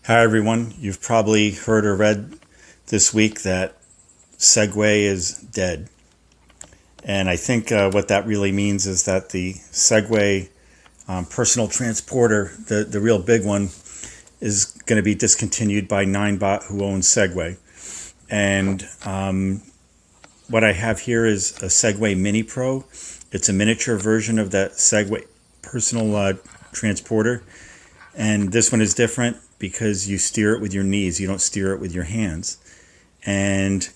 Hi everyone, you've probably heard or read this week that Segway is dead. And I think what that really means is that the Segway personal transporter, the real big one, is going to be discontinued by Ninebot, who owns Segway. And what I have here is a Segway MiniPro. It's a miniature version of that Segway personal transporter. And this one is different because you steer it with your knees. You don't steer it with your hands. And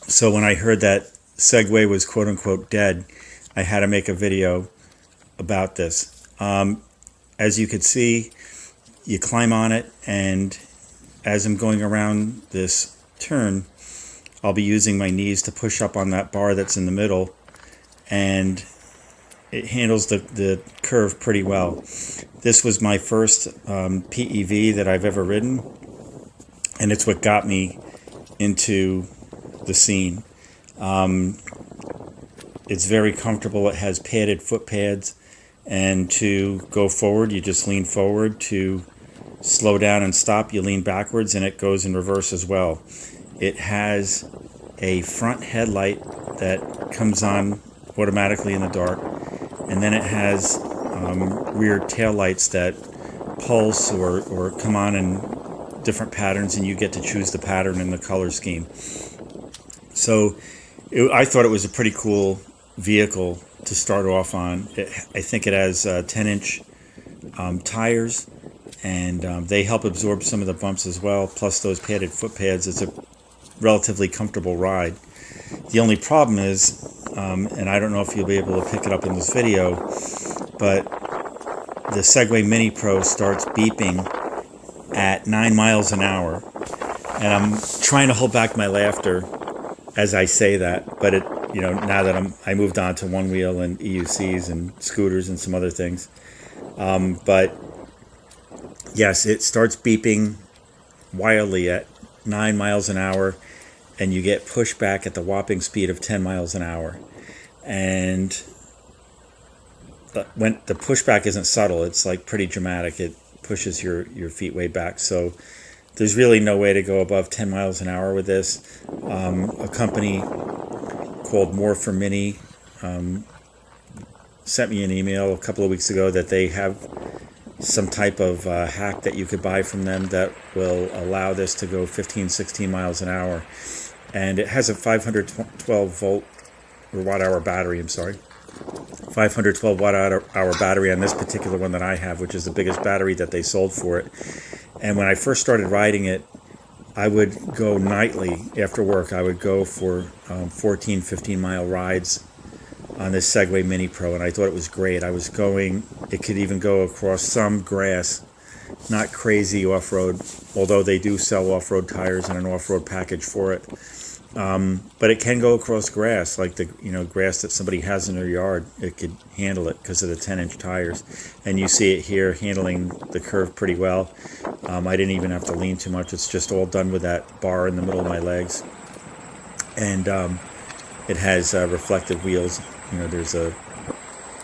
so when I heard that Segway was quote unquote dead, I had to make a video about this. As you could see, you climb on it, and as I'm going around this turn, I'll be using my knees to push up on that bar that's in the middle, and it handles the curve pretty well. This was my first PEV that I've ever ridden, and it's what got me into the scene. It's very comfortable. It has padded foot pads, and to go forward, you just lean forward. To slow down and stop, you lean backwards, and it goes in reverse as well. It has a front headlight that comes on automatically in the dark, and then it has rear tail lights that pulse or come on in different patterns, and you get to choose the pattern and the color scheme. So I thought it was a pretty cool vehicle to start off on. I think it has 10-inch tires, and they help absorb some of the bumps as well, plus those padded foot pads. It's a relatively comfortable ride. The only problem is, and I don't know if you'll be able to pick it up in this video, but the Segway MiniPro starts beeping at 9 miles an hour. And I'm trying to hold back my laughter as I say that, but now that I moved on to one wheel and EUCs and scooters and some other things. But yes, it starts beeping wildly at 9 miles an hour, and you get pushed back at the whopping speed of 10 miles an hour. And when the pushback isn't subtle, it's like pretty dramatic. It pushes your feet way back. So there's really no way to go above 10 miles an hour with this. A company called More for Mini sent me an email a couple of weeks ago that they have some type of hack that you could buy from them that will allow this to go 15, 16 miles an hour. And it has a 512 volt or watt hour battery, 512 watt hour battery on this particular one that I have, which is the biggest battery that they sold for it. And when I first started riding it, I would go nightly after work. I would go for 14, 15 mile rides on this Segway MiniPro, and I thought it was great. It could even go across some grass, not crazy off-road, although they do sell off-road tires and an off-road package for it. But it can go across grass, like the grass that somebody has in their yard. It could handle it because of the 10-inch tires. And you see it here handling the curve pretty well. I didn't even have to lean too much. It's just all done with that bar in the middle of my legs. And it has reflective wheels. There's a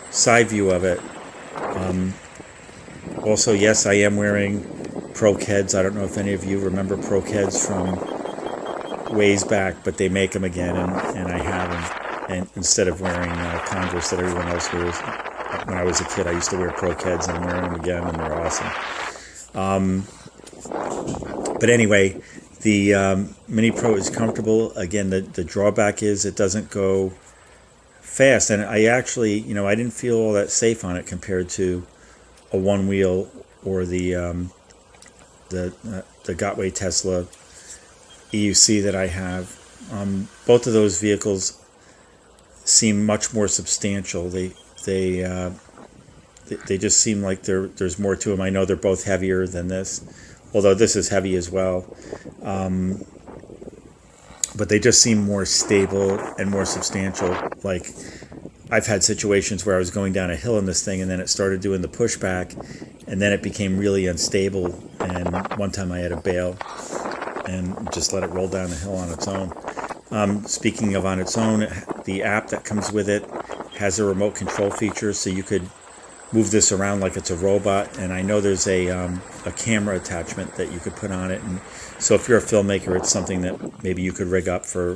side view of it. Also, yes, I am wearing Pro Keds. I don't know if any of you remember Pro Keds from ways back, but they make them again, and I have them. And instead of wearing Converse that everyone else wears, when I was a kid, I used to wear Pro Keds, and I'm wearing them again, and they're awesome. But anyway, the MiniPro is comfortable. Again, the drawback is it doesn't go fast, and I actually, I didn't feel all that safe on it compared to a one wheel or the Gotway Tesla EUC that I have. Both of those vehicles seem much more substantial. They just seem like there's more to them. I know they're both heavier than this, although this is heavy as well. But they just seem more stable and more substantial. Like, I've had situations where I was going down a hill in this thing, and then it started doing the pushback, and then it became really unstable. And one time I had to bail and just let it roll down the hill on its own. Speaking of on its own, the app that comes with it has a remote control feature, so you could move this around like it's a robot. And I know there's a camera attachment that you could put on it. And so if you're a filmmaker, it's something that maybe you could rig up for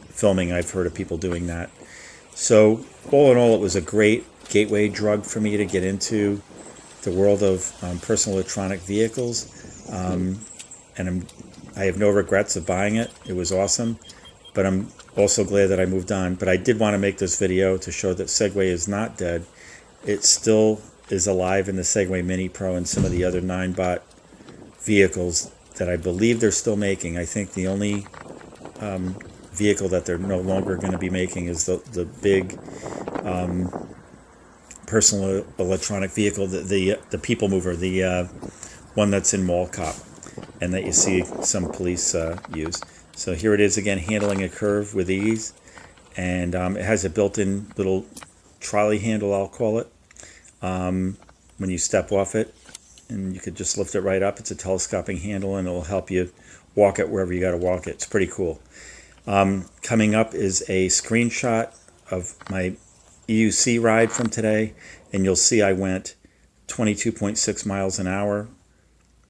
filming. I've heard of people doing that. So all in all, it was a great gateway drug for me to get into the world of personal electronic vehicles. And I have no regrets of buying it. It was awesome. But I'm also glad that I moved on. But I did want to make this video to show that Segway is not dead. It still is alive in the Segway MiniPro and some of the other Ninebot vehicles that I believe they're still making. I think the only vehicle that they're no longer going to be making is the big personal electronic vehicle, the people mover, the one that's in Mall Cop, and that you see some police use. So here it is again, handling a curve with ease, and it has a built-in little trolley handle, I'll call it, when you step off it, and you could just lift it right up. It's a telescoping handle, and it'll help you walk it wherever you got to walk it. It's pretty cool. Coming up is a screenshot of my EUC ride from today, and you'll see I went 22.6 miles an hour